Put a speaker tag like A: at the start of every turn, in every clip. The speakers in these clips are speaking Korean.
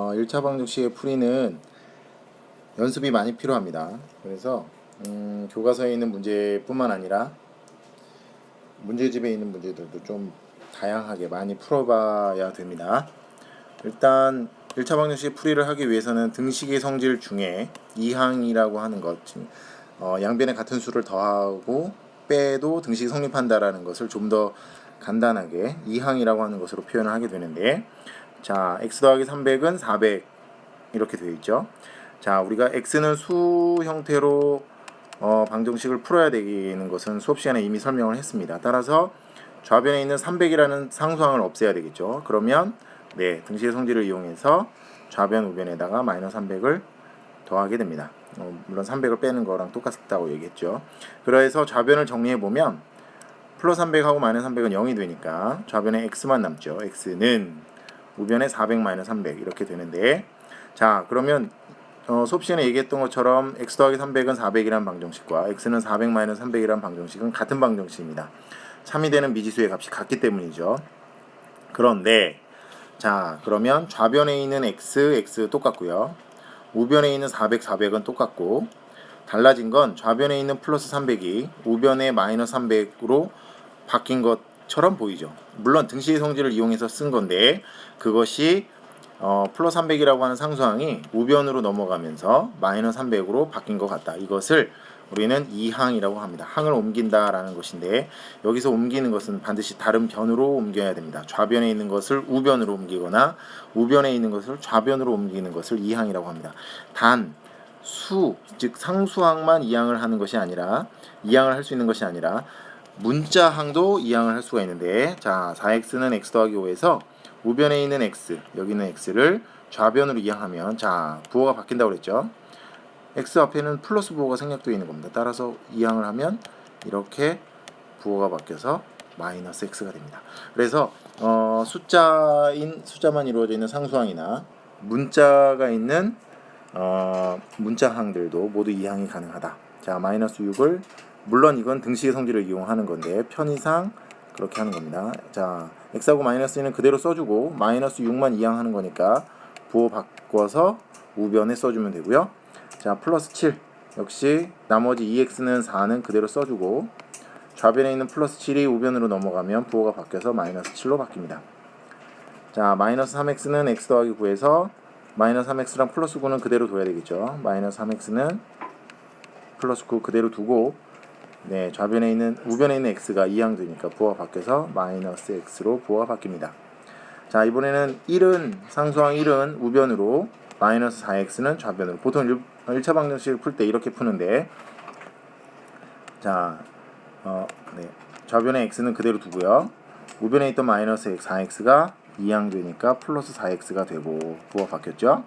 A: 1차 방정식의 풀이는 연습이 많이 필요합니다. 그래서 교과서에 있는 문제뿐만 아니라 문제집에 있는 문제들도 좀 다양하게 많이 풀어봐야 됩니다. 일단 1차 방정식 풀이를 하기 위해서는 등식의 성질 중에 이항이라고 하는 것, 양변에 같은 수를 더하고 빼도 등식이 성립한다라는 것을 좀 더 간단하게 이항이라고 하는 것으로 표현을 하게 되는데, 자, x 더하기 300은 400 이렇게 되어 있죠. 자, 우리가 x는 수 형태로 방정식을 풀어야 되는 것은 수업 시간에 이미 설명을 했습니다. 따라서 좌변에 있는 300이라는 상수항을 없애야 되겠죠. 그러면 등식의 성질을 이용해서 좌변 우변에다가 마이너스 300을 더하게 됩니다. 물론 300을 빼는 거랑 똑같다고 얘기했죠. 그래서 좌변을 정리해 보면 플러스 300하고 마이너스 300은 0이 되니까 좌변에 x만 남죠. x는 우변에 400 마이너스 300 이렇게 되는데, 자, 그러면 수업 시간에 얘기했던 것처럼 x 더하기 300은 400이라는 방정식과 x는 400 마이너스 300이라는 방정식은 같은 방정식입니다. 참이 되는 미지수의 값이 같기 때문이죠. 그런데 자, 그러면 좌변에 있는 x 똑같고요. 우변에 있는 400, 400은 똑같고, 달라진 건 좌변에 있는 플러스 300이 우변에 마이너스 300으로 바뀐 것처럼 보이죠. 물론 등식의 성질을 이용해서 쓴 건데, 그것이 플러스 300이라고 하는 상수항이 우변으로 넘어가면서 마이너스 300으로 바뀐 것 같다. 이것을 우리는 이항이라고 합니다. 항을 옮긴다라는 것인데, 여기서 옮기는 것은 반드시 다른 변으로 옮겨야 됩니다. 좌변에 있는 것을 우변으로 옮기거나 우변에 있는 것을 좌변으로 옮기는 것을 이항이라고 합니다. 단 수, 즉 상수항만 이항을 하는 것이 아니라, 이항을 할 수 있는 것이 아니라 문자항도 이항을 할 수가 있는데, 자, 4x는 x 더하기 5에서 우변에 있는 x, 여기는 x를 좌변으로 이항하면, 자, 부호가 바뀐다고 그랬죠. x 앞에는 플러스 부호가 생략되어 있는 겁니다. 따라서 이항을 하면 이렇게 부호가 바뀌어서 마이너스 x가 됩니다. 그래서 숫자만 이루어져 있는 상수항이나 문자가 있는 문자항들도 모두 이항이 가능하다. 자, 마이너스 6을, 물론 이건 등식의 성질을 이용하는 건데 편의상 그렇게 하는 겁니다. 자, x하고 마이너스 2는 그대로 써주고 마이너스 6만 이항하는 거니까 부호 바꿔서 우변에 써주면 되고요. 자, 플러스 7 역시 나머지 2x는 4는 그대로 써주고, 좌변에 있는 플러스 7이 우변으로 넘어가면 부호가 바뀌어서 마이너스 7로 바뀝니다. 자, 마이너스 3x는 x 더하기 9에서 마이너스 3x랑 플러스 9는 그대로 둬야 되겠죠. 마이너스 3x는 플러스 9 그대로 두고, 좌변에 있는 우변에 있는 x가 이항되니까 부호가 바뀌어서 마이너스 x로 부호가 바뀝니다. 자, 이번에는 1은 상수항 1은 우변으로, 마이너스 4x는 좌변으로. 보통 1차 방정식을 풀 때 이렇게 푸는데, 자, 좌변에 x는 그대로 두고요. 우변에 있던 마이너스 4x가 이항되니까 플러스 4x가 되고 부호가 바뀌었죠.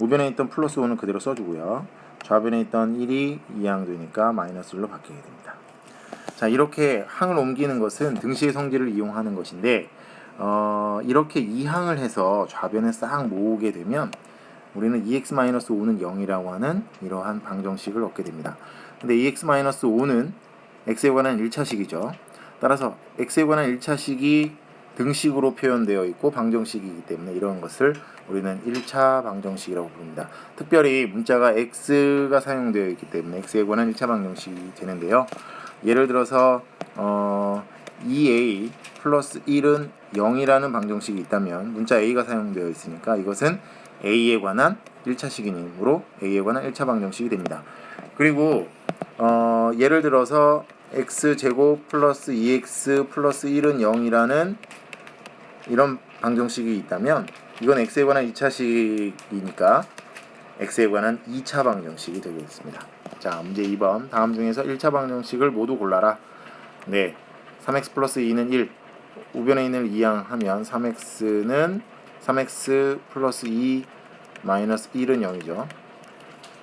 A: 우변에 있던 플러스 5는 그대로 써주고요. 좌변에 있던 1이 이항되니까 마이너스 1로 바뀌게 됩니다. 자, 이렇게 항을 옮기는 것은 등식의 성질을 이용하는 것인데, 이렇게 이항을 해서 좌변에 싹 모으게 되면 우리는 2x-5는 0이라고 하는 이러한 방정식을 얻게 됩니다. 근데 2x-5는 x에 관한 1차식이죠. 따라서 x에 관한 1차식이 등식으로 표현되어 있고 방정식이기 때문에 이런 것을 우리는 1차 방정식이라고 부릅니다. 특별히 문자가 x가 사용되어 있기 때문에 x에 관한 1차 방정식이 되는데요. 예를 들어서 2a 플러스 1은 0이라는 방정식이 있다면 문자 a가 사용되어 있으니까 이것은 a에 관한 1차식이므로 a에 관한 1차 방정식이 됩니다. 그리고 예를 들어서 x제곱 플러스 2x 플러스 1은 0이라는 이런 방정식이 있다면 이건 x에 관한 2차식이니까 x에 관한 2차 방정식이 되겠습니다. 자, 문제 2번. 다음 중에서 1차 방정식을 모두 골라라. 3x 플러스 2는 1, 우변에 있는 1 이항하면 3x 플러스 2 마이너스 1은 0이죠.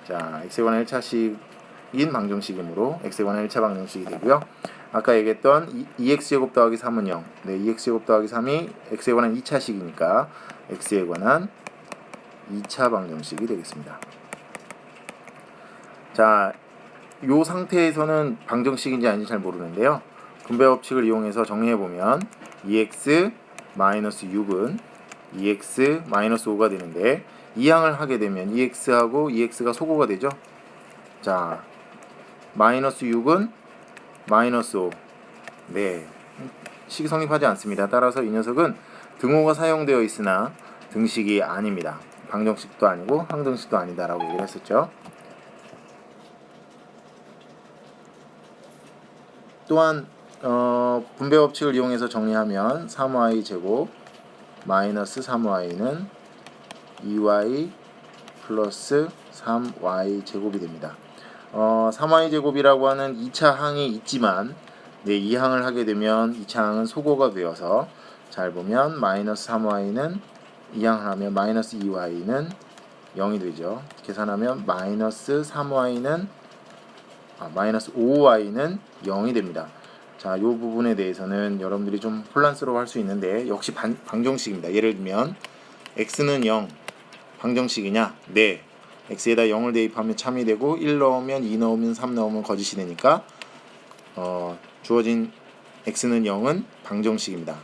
A: 자, x에 관한 1차식인 방정식이므로 x에 관한 1차 방정식이 되고요. 아까 얘기했던 2x제곱 더하기 3은 0. 2x제곱 더하기 3이 x에 관한 2차식이니까 x에 관한 2차 방정식이 되겠습니다. 자, 이 상태에서는 방정식인지 아닌지 잘 모르는데요. 분배 법칙을 이용해서 정리해보면 2x 마이너스 6은 2x 마이너스 5가 되는데, 이항을 하게 되면 EX하고 EX가 소거가 되죠. 자, 마이너스 6은 마이너스 5. 네, 식이 성립하지 않습니다. 따라서 이 녀석은 등호가 사용되어 있으나 등식이 아닙니다. 방정식도 아니고 항등식도 아니다라고 얘기를 했었죠. 또한 분배 법칙을 이용해서 정리하면 3y 제곱 마이너스 3y는 2y 플러스 3y 제곱이 됩니다. 3y 제곱이라고 하는 2차 항이 있지만 네, 이 항을 하게 되면 2차 항은 소거가 되어서 잘 보면 마이너스 3y는 이 항을 하면 마이너스 2y는 0이 되죠. 계산하면 마이너스 3y는 마이너스 5y는 0이 됩니다. 자, 이 부분에 대해서는 여러분들이 좀 혼란스러워 할 수 있는데 역시 방정식입니다. 예를 들면 x는 0 방정식이냐? 네. x에다 0을 대입하면 참이 되고 1 넣으면 2 넣으면 3 넣으면 거짓이 되니까 주어진 x는 0은 방정식입니다.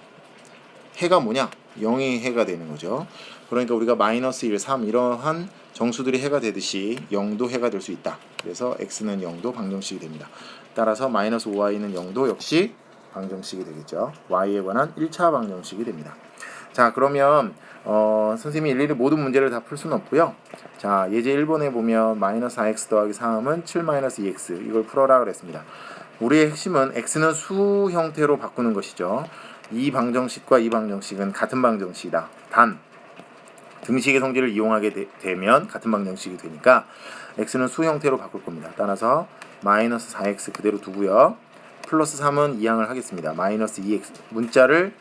A: 해가 뭐냐? 0이 해가 되는 거죠. 그러니까 우리가 마이너스 1, 3 이러한 정수들이 해가 되듯이 0도 해가 될 수 있다. 그래서 x는 0도 방정식이 됩니다. 따라서 마이너스 5y는 0도 역시 방정식이 되겠죠. y에 관한 1차 방정식이 됩니다. 자, 그러면 선생님이 일일이 모든 문제를 다 풀 수는 없고요. 자, 예제 1번에 보면 마이너스 4x 더하기 3은 7 마이너스 2x 이걸 풀어라 그랬습니다. 우리의 핵심은 x는 수 형태로 바꾸는 것이죠. 이 방정식과 이 방정식은 같은 방정식이다. 단 등식의 성질을 이용하게 되면 같은 방정식이 되니까 x는 수 형태로 바꿀 겁니다. 따라서 마이너스 4x 그대로 두고요. 플러스 3은 이항을 하겠습니다. 마이너스 2x 문자를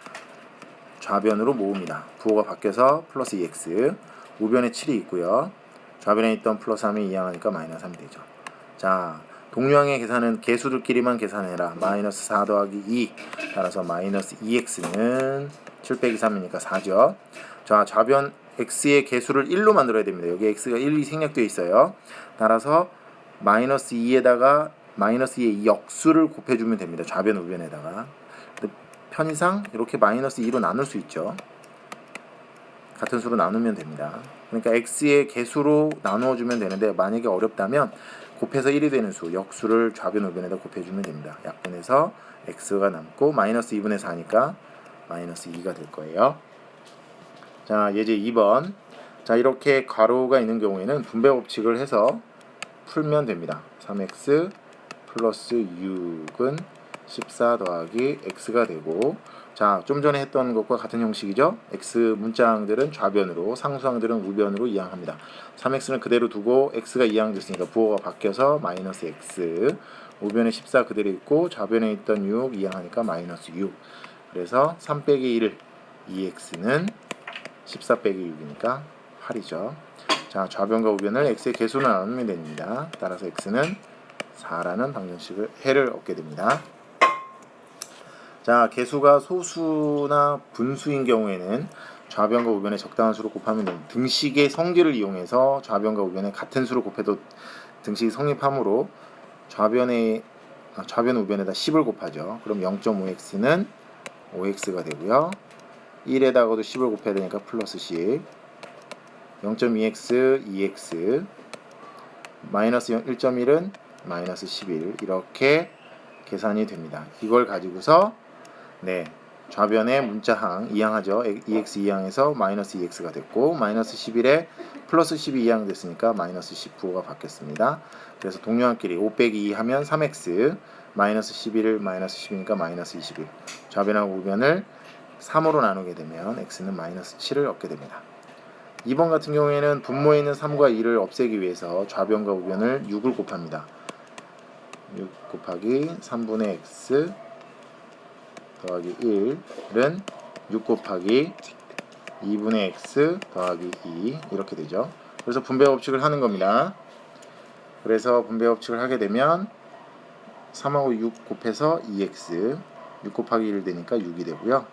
A: 좌변으로 모읍니다. 부호가 바뀌어서 플러스 2x 우변에 7이 있고요. 좌변에 있던 플러스 3이 이항하니까 마이너스 3이 되죠. 자, 동류항의 계산은 개수들끼리만 계산해라. 마이너스 4 더하기 2 따라서 마이너스 2x는 7 빼기 3이니까 4죠. 자, 좌변 x의 개수를 1로 만들어야 됩니다. 여기 x가 1이 생략되어 있어요. 따라서 마이너스 2에다가 마이너스 2의 역수를 곱해주면 됩니다. 좌변 우변에다가. 편의상 이렇게 마이너스 2로 나눌 수 있죠. 같은 수로 나누면 됩니다. 그러니까 x의 개수로 나누어주면 되는데 만약에 어렵다면 곱해서 1이 되는 수, 역수를 좌변 우변에다 곱해주면 됩니다. 약분해서 x가 남고 마이너스 2분의 4니까 마이너스 2가 될 거예요. 자, 예제 2번. 자, 이렇게 가로가 있는 경우에는 분배 법칙을 해서 풀면 됩니다. 3x 플러스 6은 14 더하기 x가 되고, 자, 좀 전에 했던 것과 같은 형식이죠. x 문자항들은 좌변으로, 상수항들은 우변으로 이항합니다. 3x는 그대로 두고 x가 이항됐으니까 부호가 바뀌어서 마이너스 x, 우변에 14 그대로 있고 좌변에 있던 6 이항하니까 마이너스 6. 그래서 3 빼기 1, 2x는 14 빼기 6이니까 8이죠. 자, 좌변과 우변을 x의 개수로 나누면 됩니다. 따라서 x는 4라는 방정식을 해를 얻게 됩니다. 자, 개수가 소수나 분수인 경우에는 좌변과 우변에 적당한 수로 곱하면 됩니다. 등식의 성질을 이용해서 좌변과 우변에 같은 수로 곱해도 등식이 성립하므로 좌변 우변에다 10을 곱하죠. 그럼 0.5x는 5x가 되고요. 1에다가도 10을 곱해야 되니까 플러스 10. 0.2x, 2x, 마이너스 1.1은 마이너스 11 이렇게 계산이 됩니다. 이걸 가지고서 네, 좌변의 문자항 이항하죠. 2x 이항에서 마이너스 2x가 됐고 마이너스 11에 플러스 12 이항 됐으니까 마이너스 10 부호가 바뀌었습니다. 그래서 동류항끼리 5 빼기 2 하면 3x 마이너스 11을 마이너스 10이니까 마이너스 21. 좌변하고 우변을 3으로 나누게 되면 x는 마이너스 7을 얻게 됩니다. 2번 같은 경우에는 분모에 있는 3과 2를 없애기 위해서 좌변과 우변을 6을 곱합니다. 6 곱하기 3분의 x 더하기 1은 6 곱하기 2분의 x 더하기 2 이렇게 되죠. 그래서 분배 법칙을 하는 겁니다. 그래서 분배 법칙을 하게 되면 3하고 6 곱해서 2x 6 곱하기 1 되니까 6이 되고요.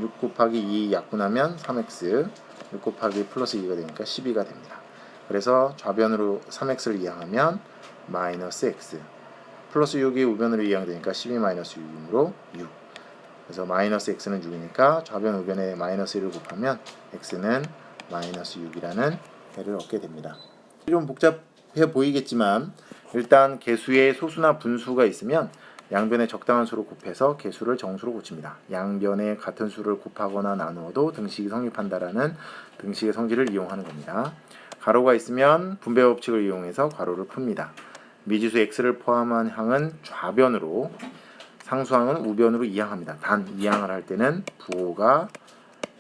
A: 6 곱하기 2 약분하면 3x 6 곱하기 플러스 2가 되니까 12가 됩니다. 그래서 좌변으로 3x를 이항하면 마이너스 x 플러스 6이 우변으로 이항되니까 12 마이너스 6이므로 6. 그래서 마이너스 x는 6이니까 좌변 우변에 마이너스 1을 곱하면 x는 마이너스 6이라는 형태를 얻게 됩니다. 좀 복잡해 보이겠지만 일단 개수에 소수나 분수가 있으면 양변에 적당한 수로 곱해서 개수를 정수로 고칩니다. 양변에 같은 수를 곱하거나 나누어도 등식이 성립한다라는 등식의 성질을 이용하는 겁니다. 가로가 있으면 분배 법칙을 이용해서 가로를 풉니다. 미지수 x를 포함한 항은 좌변으로, 상수항은 우변으로 이항합니다. 단 이항을 할 때는 부호가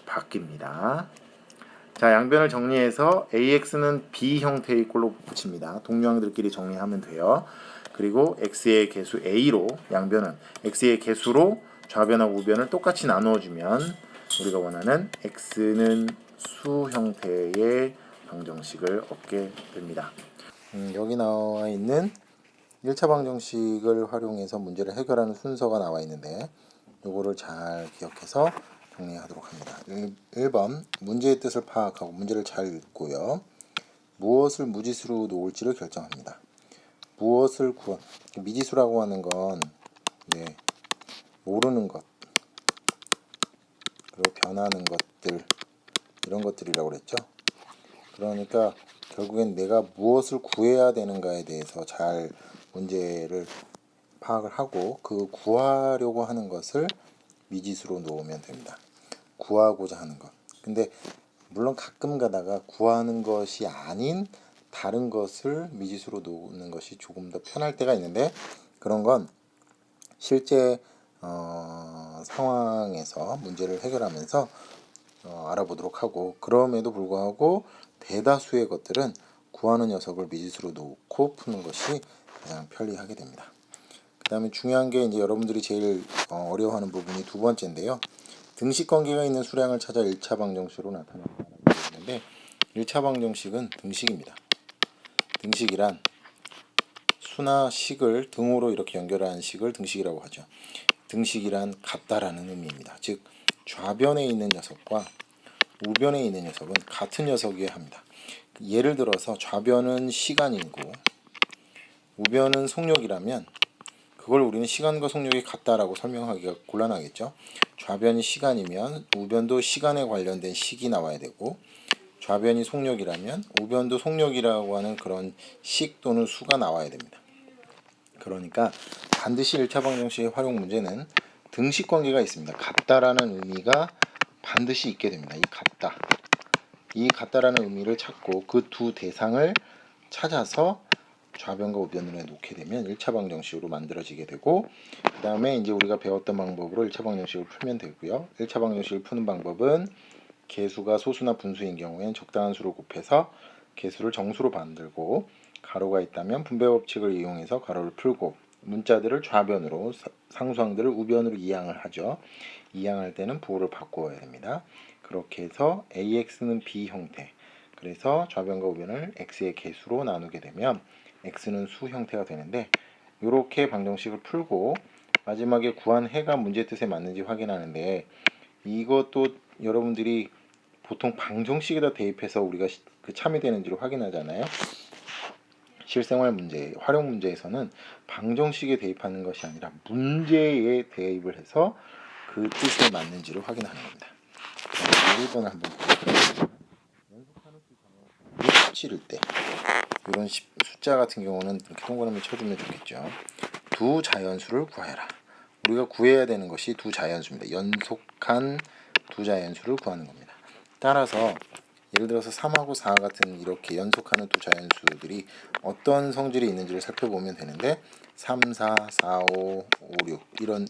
A: 바뀝니다. 자, 양변을 정리해서 AX는 B 형태의 꼴로 붙입니다. 동류항들끼리 정리하면 돼요. 그리고 X의 개수 A로, 양변은 X의 개수로 좌변하고 우변을 똑같이 나누어주면 우리가 원하는 X는 수 형태의 방정식을 얻게 됩니다. 여기 나와 있는 1차 방정식을 활용해서 문제를 해결하는 순서가 나와 있는데 요거를 잘 기억해서 정리하도록 합니다. 1번 문제의 뜻을 파악하고 문제를 잘 읽고요. 무엇을 무지수로 놓을지를 결정합니다. 무엇을 미지수라고 하는 건 모르는 것 그리고 변하는 것들 이런 것들이라고 그랬죠. 그러니까 결국엔 내가 무엇을 구해야 되는가에 대해서 잘 문제를 파악을 하고 그 구하려고 하는 것을 미지수로 놓으면 됩니다. 구하고자 하는 것. 근데 물론 가끔 가다가 구하는 것이 아닌 다른 것을 미지수로 놓는 것이 조금 더 편할 때가 있는데 그런 건 실제 상황에서 문제를 해결하면서 알아보도록 하고, 그럼에도 불구하고 대다수의 것들은 구하는 녀석을 미지수로 놓고 푸는 것이 가장 편리하게 됩니다. 그 다음에 중요한 게 이제 여러분들이 제일 어려워하는 부분이 두 번째인데요. 등식 관계가 있는 수량을 찾아 1차 방정식으로 나타낸다는 게 있는데 1차 방정식은 등식입니다. 등식이란 수나 식을 등호로 이렇게 연결하는 식을 등식이라고 하죠. 등식이란 같다라는 의미입니다. 즉 좌변에 있는 녀석과 우변에 있는 녀석은 같은 녀석이어야 합니다. 예를 들어서 좌변은 시간이고 우변은 속력이라면 그걸 우리는 시간과 속력이 같다라고 설명하기가 곤란하겠죠. 좌변이 시간이면 우변도 시간에 관련된 식이 나와야 되고, 좌변이 속력이라면 우변도 속력이라고 하는 그런 식 또는 수가 나와야 됩니다. 그러니까 반드시 1차 방정식의 활용 문제는 등식 관계가 있습니다. 같다라는 의미가 반드시 있게 됩니다. 이 같다라는 의미를 찾고 그 두 대상을 찾아서 좌변과 우변을 놓게 되면 1차 방정식으로 만들어지게 되고, 그 다음에 이제 우리가 배웠던 방법으로 1차 방정식을 풀면 되고요. 1차 방정식을 푸는 방법은 개수가 소수나 분수인 경우엔 적당한 수로 곱해서 개수를 정수로 만들고, 가로가 있다면 분배 법칙을 이용해서 가로를 풀고, 문자들을 좌변으로 상수항들을 우변으로 이항을 하죠. 이항할 때는 부호를 바꾸어야 됩니다. 그렇게 해서 AX는 B 형태, 그래서 좌변과 우변을 X의 개수로 나누게 되면 X는 수 형태가 되는데, 이렇게 방정식을 풀고 마지막에 구한 해가 문제 뜻에 맞는지 확인하는데, 이것도 여러분들이 보통 방정식에다 대입해서 우리가 참여되는지를 확인하잖아요. 실생활 문제, 활용 문제에서는 방정식에 대입하는 것이 아니라 문제에 대입을 해서 그 뜻에 맞는지를 확인하는 겁니다. 1번을 한번 보겠습니다. 연속하는 수 17일 때 이런 숫자 같은 경우는 이렇게 동그라미 쳐주면 좋겠죠. 두 자연수를 구하여라. 우리가 구해야 되는 것이 두 자연수입니다. 연속한 두 자연수를 구하는 겁니다. 따라서 예를 들어서 3하고 4 같은 이렇게 연속하는 두 자연수들이 어떤 성질이 있는지를 살펴보면 되는데 3, 4, 4, 5, 5, 6 이런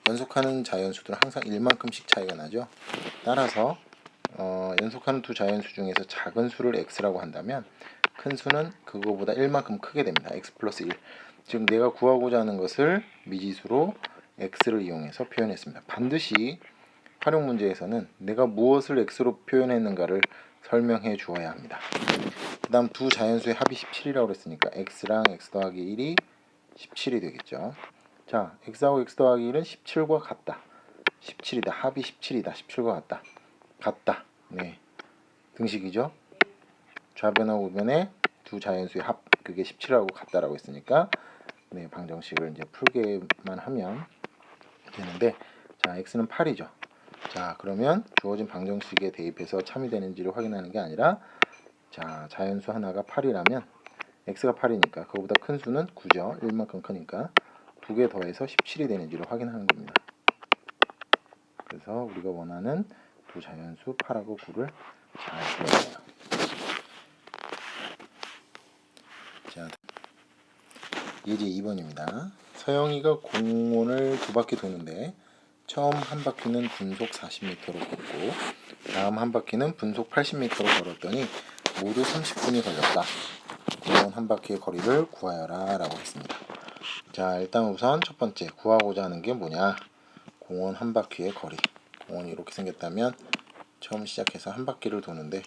A: 연속하는 자연수들은 항상 1만큼씩 차이가 나죠. 따라서 연속하는 두 자연수 중에서 작은 수를 x라고 한다면 큰 수는 그거보다 1만큼 크게 됩니다. x 플러스 1. 즉 내가 구하고자 하는 것을 미지수로 x를 이용해서 표현했습니다. 반드시 활용 문제에서는 내가 무엇을 x로 표현했는가를 설명해 주어야 합니다. 그 다음 두 자연수의 합이 17이라고 그랬으니까 x랑 x 더하기 1이 17이 되겠죠. 자, x하고 x 더하기 1은 17과 같다. 17이다. 합이 17이다. 17과 같다. 네, 등식이죠. 좌변하고 우변의 두 자연수의 합, 그게 17하고 같다라고 했으니까 네, 방정식을 이제 풀게만 하면 되는데, 자, x는 8이죠. 자, 그러면 주어진 방정식에 대입해서 참이 되는지를 확인하는 게 아니라 자, 자연수 하나가 8이라면 x가 8이니까 그거보다 큰 수는 9죠. 1만큼 크니까 두 개 더해서 17이 되는지를 확인하는 겁니다. 그래서 우리가 원하는 두 자연수 8하고 9를 잘 구해요. 자, 예제 2번입니다. 서영이가 공원을 두 바퀴 도는데 처음 한 바퀴는 분속 40m로 걷고 다음 한 바퀴는 분속 80m로 걸었더니 모두 30분이 걸렸다. 공원 한 바퀴의 거리를 구하여라 라고 했습니다. 자, 일단 우선 첫 번째 구하고자 하는 게 뭐냐? 공원 한 바퀴의 거리. 공원이 이렇게 생겼다면 처음 시작해서 한 바퀴를 도는데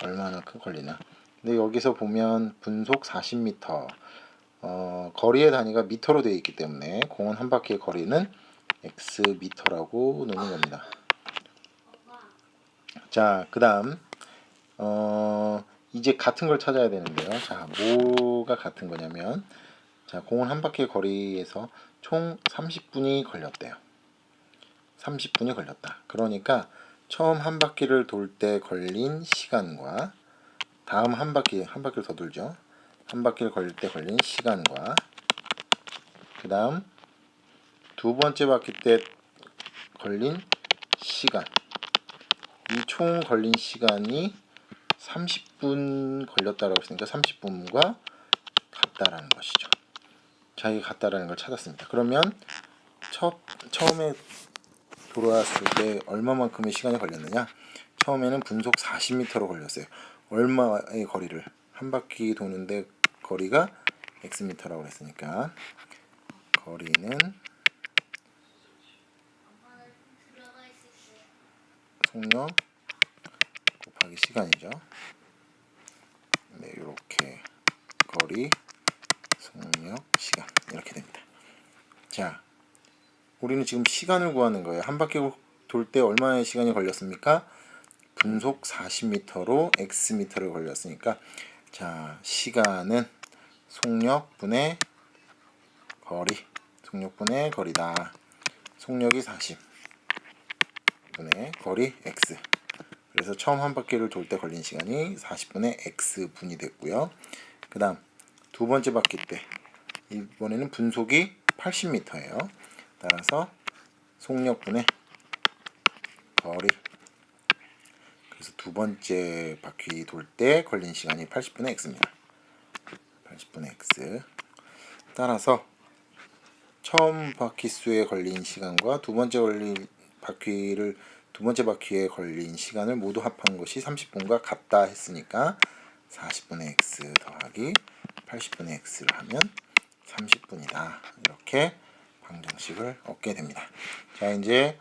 A: 얼마나 걸리나? 근데 여기서 보면 분속 40m, 거리의 단위가 미터로 되어 있기 때문에 공원 한 바퀴의 거리는 x 미터라고 놓는 겁니다. 자, 그 다음 이제 같은 걸 찾아야 되는데요. 자, 뭐가 같은 거냐면 자, 공원 한 바퀴의 거리에서 총 30분이 걸렸대요. 30분이 걸렸다. 그러니까 처음 한 바퀴를 돌 때 걸린 시간과 다음 한 바퀴를 더 돌죠. 한 바퀴를 걸릴 때 걸린 시간과 그 다음 두 번째 바퀴 때 걸린 시간, 이 총 걸린 시간이 30분 걸렸다라고 했으니까 30분과 같다라는 것이죠. 자, 이게 같다라는 걸 찾았습니다. 그러면 처음에 돌아왔을 때 얼마만큼의 시간이 걸렸느냐? 처음에는 분속 40m로 걸렸어요. 얼마의 거리를? 한 바퀴 도는데 거리가 xm라고 했으니까 거리는 속력 곱하기 시간이죠. 네, 이렇게 거리, 속력, 시간 이렇게 됩니다. 자, 우리는 지금 시간을 구하는 거예요. 한 바퀴 돌 때 얼마의 시간이 걸렸습니까? 분속 40m로 xm를 걸렸으니까 자, 시간은 속력분의 거리, 속력분의 거리다. 속력이 40 분의 거리 x. 그래서 처음 한 바퀴를 돌 때 걸린 시간이 40분의 x분이 됐고요. 그 다음 두 번째 바퀴 때 이번에는 분속이 80m예요. 따라서 속력분의 거리. 그래서 두 번째 바퀴 돌 때 걸린 시간이 80분의 x입니다. 80분의 x. 따라서 처음 바퀴 수에 걸린 시간과 두 번째 바퀴에 걸린 시간을 모두 합한 것이 30분과 같다 했으니까 40분의 x 더하기 80분의 x를 하면 30분이다. 이렇게 방정식을 얻게 됩니다. 자, 이제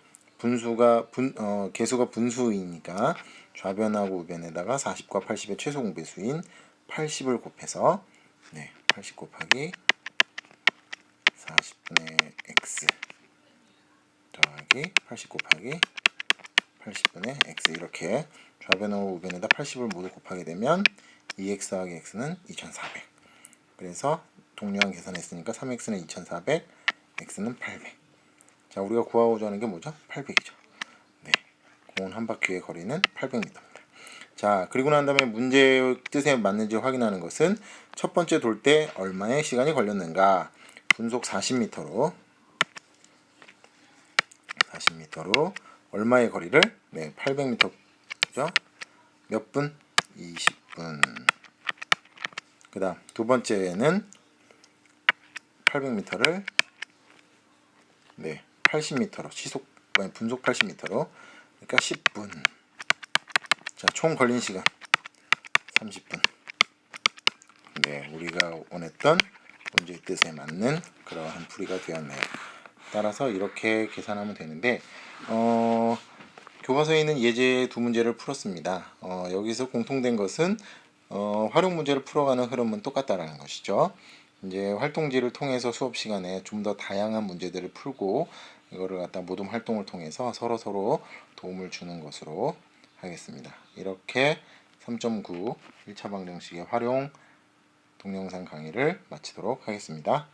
A: 개수가 분수이니까 좌변하고 우변에다가 40과 80의 최소 공배수인 80을 곱해서 80 곱하기 40분의 x 더하기 80 곱하기 80분의 x 이렇게 좌변하고 우변에다 80을 모두 곱하게 되면 2x 더하기 x는 2400. 그래서 동료항 계산했으니까 3x는 2400, x는 800. 자, 우리가 구하고자 하는 게 뭐죠? 800이죠. 네, 공원 한 바퀴의 거리는 800m입니다. 자, 그리고 난 다음에 문제의 뜻에 맞는지 확인하는 것은 첫 번째 돌 때 얼마의 시간이 걸렸는가? 분속 40m로 얼마의 거리를? 네, 800m죠. 몇 분? 20분. 그 다음 두 번째는 800m를 80m로 분속 80m로 그러니까 10분. 자, 총 걸린 시간 30분. 네, 우리가 원했던 문제의 뜻에 맞는 그러한 풀이가 되었네요. 따라서 이렇게 계산하면 되는데 교과서에 있는 예제 두 문제를 풀었습니다. 여기서 공통된 것은 활용 문제를 풀어가는 흐름은 똑같다라는 것이죠. 이제 활동지를 통해서 수업 시간에 좀 더 다양한 문제들을 풀고 이거를 갖다 모둠 활동을 통해서 서로 도움을 주는 것으로 하겠습니다. 이렇게 3.9 1차 방정식의 활용 동영상 강의를 마치도록 하겠습니다.